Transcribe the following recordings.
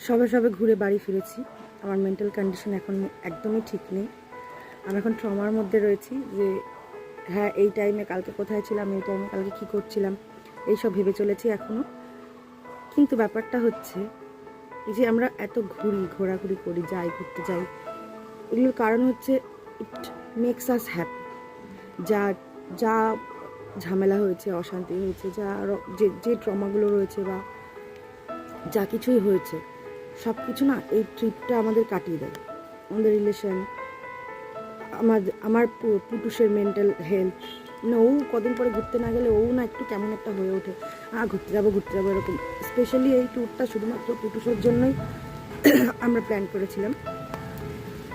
সবে সবে ঘুরে বাড়ি ফিরেছি। আমার মেন্টাল কন্ডিশন এখন একদমই ঠিক নেই। আমি এখন ট্রমার মধ্যে রয়েছি যে হ্যাঁ, এই টাইমে কালকে কোথায় ছিলাম, এই টাইমে কালকে কী করছিলাম, এইসব ভেবে চলেছি এখনও। কিন্তু ব্যাপারটা হচ্ছে এই যে আমরা এত ঘোরাঘুরি করি, ঘুরতে যাই, এগুলোর কারণ হচ্ছে ইট মেক্স আস হ্যাপি। যা যা ঝামেলা হয়েছে, অশান্তি হয়েছে, যে ট্রমাগুলো রয়েছে বা যা কিছুই হয়েছে, সব কিছু না এই ট্রিপটা আমাদের কাটিয়ে দেয়। আমাদের রিলেশন, আমার পুটুসের মেন্টাল হেলথ, মানে ও কদিন পরে ঘুরতে না গেলে ও না একটু কেমন একটা হয়ে ওঠে, ঘুরতে যাবো এরকম। স্পেশালি এই ট্যুরটা শুধুমাত্র পুটুসের জন্যই আমরা প্ল্যান করেছিলাম।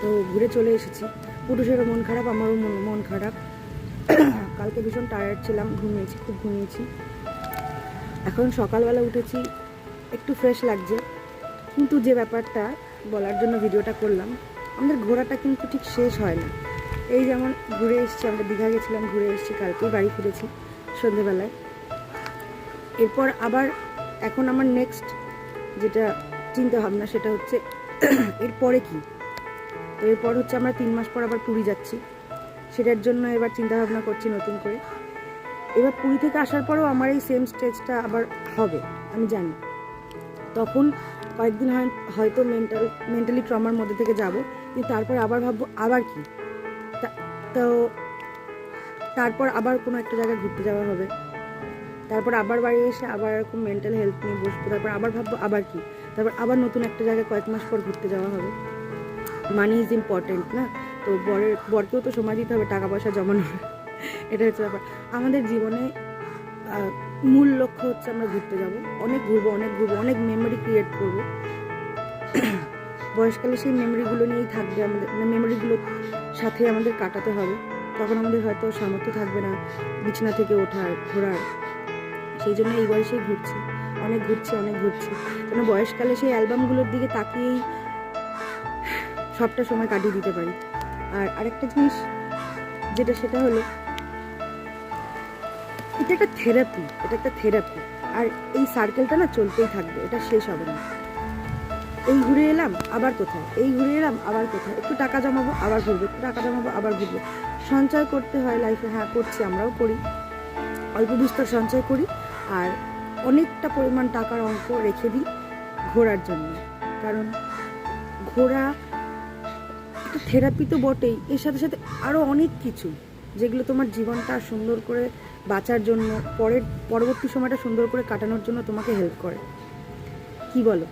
তো ঘুরে চলে এসেছি। পুটুসেরও মন খারাপ, আমারও মন খারাপ। কালকে ভীষণ টায়ার্ড ছিলাম, খুব ঘুমিয়েছি। এখন সকালবেলা উঠেছি, একটু ফ্রেশ লাগছে। কিন্তু যে ব্যাপারটা বলার জন্য ভিডিওটা করলাম, আমাদের ঘোরাটা কিন্তু ঠিক শেষ হয় না। এই যেমন ঘুরে এসেছি, আমরা দীঘা গেছিলাম, ঘুরে এসেছি, কালকেই বাড়ি ফিরেছি সন্ধ্যেবেলায়। এরপর আবার এখন আমার নেক্সট যেটা চিন্তা ভাবনা সেটা হচ্ছে এরপরে কি। তো এরপর হচ্ছে আমরা 3 মাস পর আবার পুরী যাচ্ছি। সেটার জন্য এবার চিন্তা ভাবনা করছি নতুন করে। এবার পুরী থেকে আসার পরেও আমার এই সেম স্টেজটা আবার হবে, আমি জানি। তখন কয়েকদিন হয়তো মেন্টালি ট্রমার মধ্যে থেকে যাব, কিন্তু তারপর আবার ভাববো আবার কি। তো তারপর আবার কোনো একটা জায়গায় ঘুরতে যাওয়া হবে, তারপর আবার বাড়ি এসে আবার এরকম মেন্টাল হেলথ নিয়ে বসবো, তারপর আবার ভাববো আবার কি, তারপর আবার নতুন একটা জায়গায় কয়েক মাস পর ঘুরতে যাওয়া হবে। মানি ইজ ইম্পর্টেন্ট না? তো বরকেও তো সময় দিতে হবে টাকা পয়সা জমানোর। এটা হচ্ছে ব্যাপার। আমাদের জীবনে মূল লক্ষ্য হচ্ছে আমরা ঘুরতে যাব, অনেক ঘুরবো, অনেক মেমোরি ক্রিয়েট করবো। বয়সকালে সেই মেমোরিগুলো নিয়েই থাকবে আমাদের, মেমোরিগুলোর সাথে আমাদের কাটাতে হবে। তখন আমাদের হয়তো সামর্থ্য থাকবে না বিছানা থেকে ওঠার, ঘোরার। সেই জন্য এই বয়সেই অনেক ঘুরছি যেন বয়সকালে সেই অ্যালবামগুলোর দিকে তাকিয়েই সবটা সময় কাটিয়ে দিতে পারি। আর আরেকটা জিনিস সেটা হলো এটা একটা থেরাপি। আর এই সার্কেলটা না চলতেই থাকবে, এটা শেষ হবে না। এই ঘুরে এলাম আবার কোথায়, একটু টাকা জমাবো আবার ঘুরবো, সঞ্চয় করতে হয় লাইফে। হ্যাঁ, করছি, আমরাও করি, অল্প বিস্তর সঞ্চয় করি, আর অনেকটা পরিমাণ টাকার অঙ্ক রেখে দিই ঘোরার জন্য। কারণ ঘোরা একটা থেরাপি তো বটেই, এর সাথে সাথে আরও অনেক কিছু যেগুলো তোমার জীবনটা সুন্দর করে বাঁচার জন্য, পরবর্তী সময়টা সুন্দর করে কাটানোর জন্য তোমাকে হেল্প করে। কি বলো?